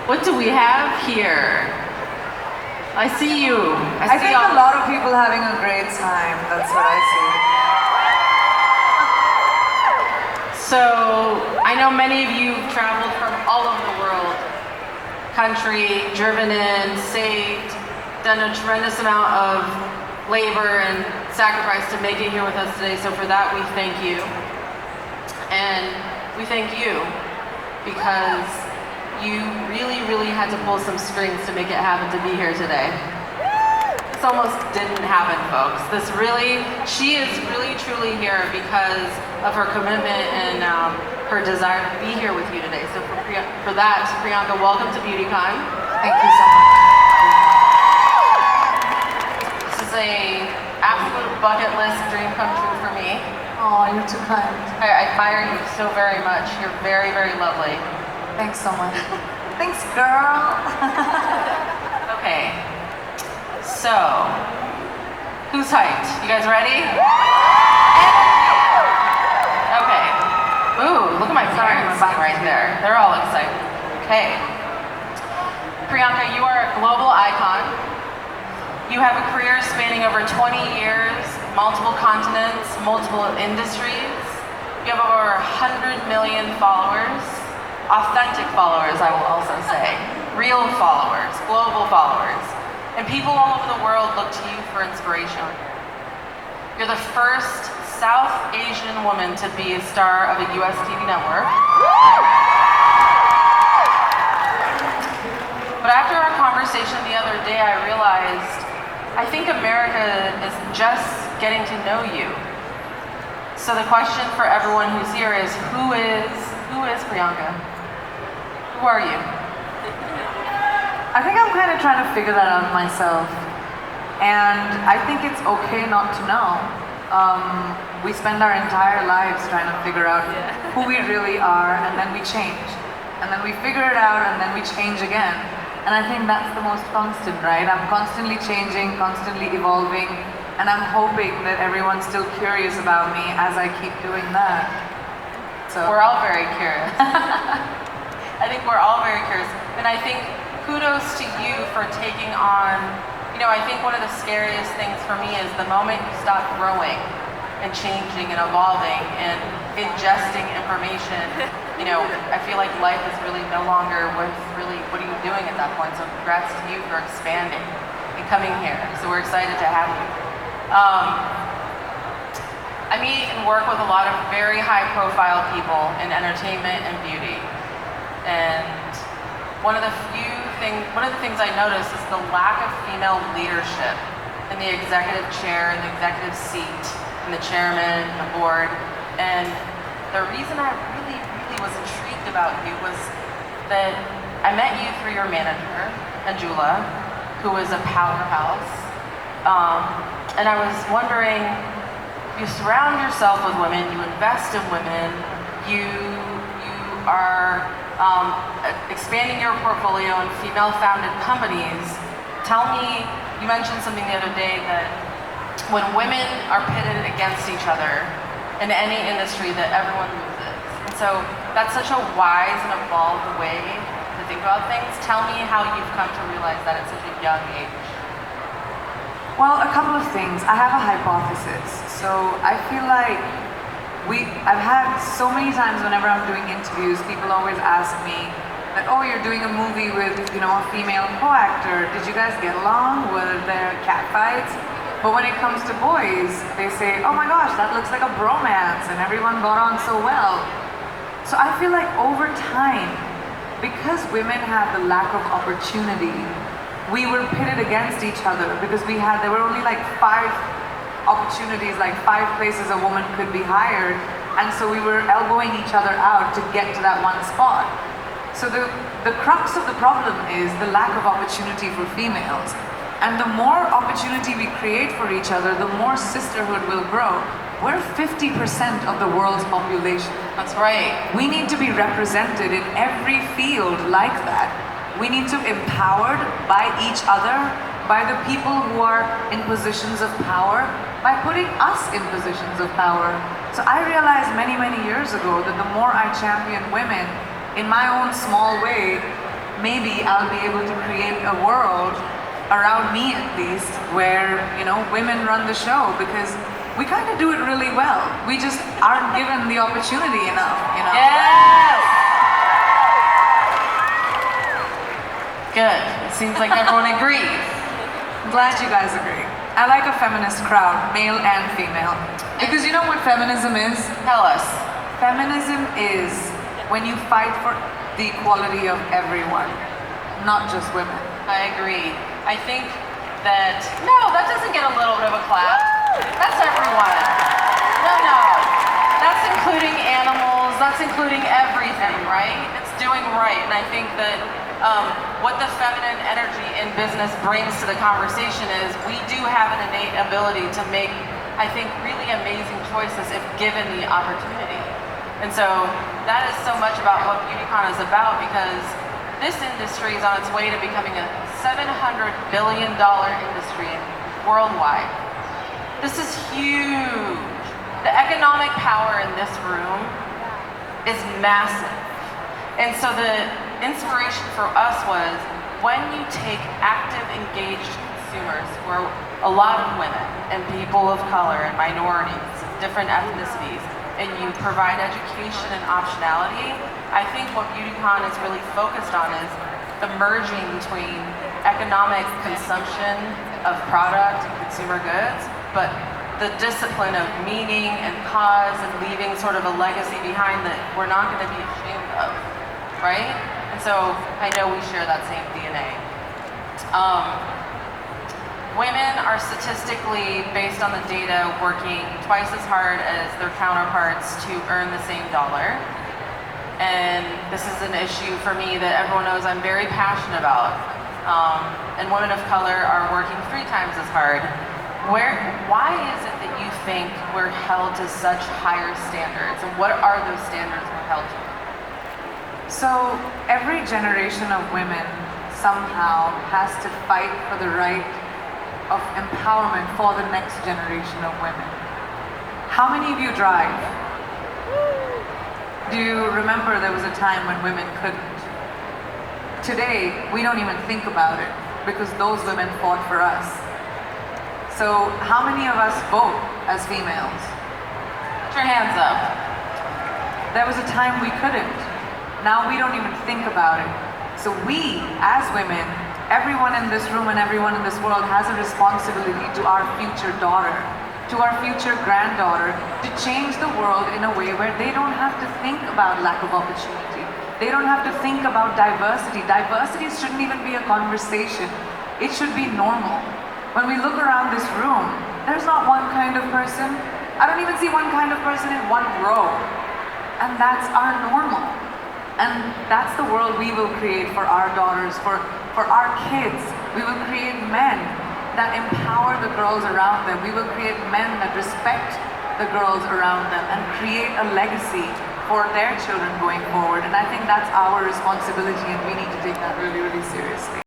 What do we have here? I see you. I think a lot of people having a great time. That's what I see. So, I know many of you traveled from all over the world, country, driven in, saved, done a tremendous amount of labor and sacrifice to make it here with us today. So for that, we thank you. And we thank you because you really, really had to pull some strings to make it happen to be here today. This almost didn't happen, folks. She is really, truly here because of her commitment and her desire to be here with you today. So for that, Priyanka, welcome to BeautyCon. Thank you so much. This is a absolute bucket list dream come true for me. Oh, you're too kind. I admire you so very much. You're very, very lovely. Thanks so much. Thanks, girl. Okay. So, who's hyped? You guys ready? Okay. Ooh, look at my parents right there. They're all excited. Okay. Priyanka, you are a global icon. You have a career spanning over 20 years, multiple continents, multiple industries. You have over 100 million followers. Authentic followers, I will also say. Real followers, global followers. And people all over the world look to you for inspiration. You're the first South Asian woman to be a star of a US TV network. But after our conversation the other day, I realized I think America is just getting to know you. So the question for everyone who's here is, who is Priyanka? Who are you? I think I'm kind of trying to figure that out myself. And I think it's okay not to know. We spend our entire lives trying to figure out who we really are, and then we change. And then we figure it out, and then we change again. And I think that's the most constant, right? I'm constantly changing, constantly evolving, and I'm hoping that everyone's still curious about me as I keep doing that. So we're all very curious. I think we're all very curious. And I think kudos to you for taking on, I think one of the scariest things for me is the moment you stop growing and changing and evolving and ingesting information. I feel like life is really no longer what are you doing at that point? So congrats to you for expanding and coming here. So we're excited to have you. I meet and work with a lot of very high profile people in entertainment and beauty. And one of the things I notice is the lack of female leadership in the executive chair, in the executive seat, in the chairman, the board. And the reason I really was intrigued about you was that I met you through your manager, Anjula, who is a powerhouse. And I was wondering, you surround yourself with women, you invest in women, you are expanding your portfolio in female-founded companies. Tell me, you mentioned something the other day that when women are pitted against each other in any industry, that everyone loses. And so that's such a wise and evolved way to think about things. Tell me how you've come to realize that at such a young age. Well, a couple of things. I have a hypothesis. So I feel like I've had so many times whenever I'm doing interviews, people always ask me that, oh, you're doing a movie with, a female co-actor. Did you guys get along? Were there cat fights? But when it comes to boys, they say, oh my gosh, that looks like a bromance and everyone got on so well. So I feel like over time, because women had the lack of opportunity, we were pitted against each other because there were only like 5 opportunities, like 5 places a woman could be hired, and so we were elbowing each other out to get to that one spot. So the crux of the problem is the lack of opportunity for females. And the more opportunity we create for each other, the more sisterhood will grow. We're 50% of the world's population. That's right. We need to be represented in every field like that. We need to be empowered by each other, by the people who are in positions of power, by putting us in positions of power. So I realized many years ago that the more I champion women in my own small way, maybe I'll be able to create a world around me at least where, women run the show, because we kind of do it really well. We just aren't given the opportunity enough. Yes! Good. It seems like everyone agrees. I'm glad you guys agree. I like a feminist crowd, male and female. Because you know what feminism is? Tell us. Feminism is when you fight for the equality of everyone, not just women. I agree. I think that, no, that doesn't get a little bit of a clap. That's everyone. No. That's including animals, that's including everything, right? It's doing right. And I think that what the feminine energy in business brings to the conversation is we do have an innate ability to make, I think, really amazing choices if given the opportunity. And so that is so much about what BeautyCon is about, because this industry is on its way to becoming a $700 billion industry worldwide. This is huge. The economic power in this room is massive. And so the inspiration for us was, when you take active, engaged consumers, who are a lot of women and people of color and minorities, different ethnicities, and you provide education and optionality, I think what BeautyCon is really focused on is the merging between economic consumption of product and consumer goods, but the discipline of meaning and cause and leaving sort of a legacy behind that we're not going to be ashamed of, right? And so I know we share that same DNA. Women are statistically, based on the data, working twice as hard as their counterparts to earn the same dollar. And this is an issue for me that everyone knows I'm very passionate about. And women of color are working 3 times as hard. Why is it that you think we're held to such higher standards? And what are those standards we're held to? So every generation of women somehow has to fight for the right of empowerment for the next generation of women. How many of you drive? Do you remember there was a time when women couldn't? Today, we don't even think about it because those women fought for us. So how many of us vote as females? Put your hands up. There was a time we couldn't. Now we don't even think about it. So we, as women, everyone in this room and everyone in this world has a responsibility to our future daughter, to our future granddaughter, to change the world in a way where they don't have to think about lack of opportunity. They don't have to think about diversity. Diversity shouldn't even be a conversation. It should be normal. When we look around this room, there's not one kind of person. I don't even see one kind of person in one row. And that's our normal. And that's the world we will create for our daughters, for our kids. We will create men that empower the girls around them. We will create men that respect the girls around them and create a legacy for their children going forward. And I think that's our responsibility, and we need to take that really, really seriously.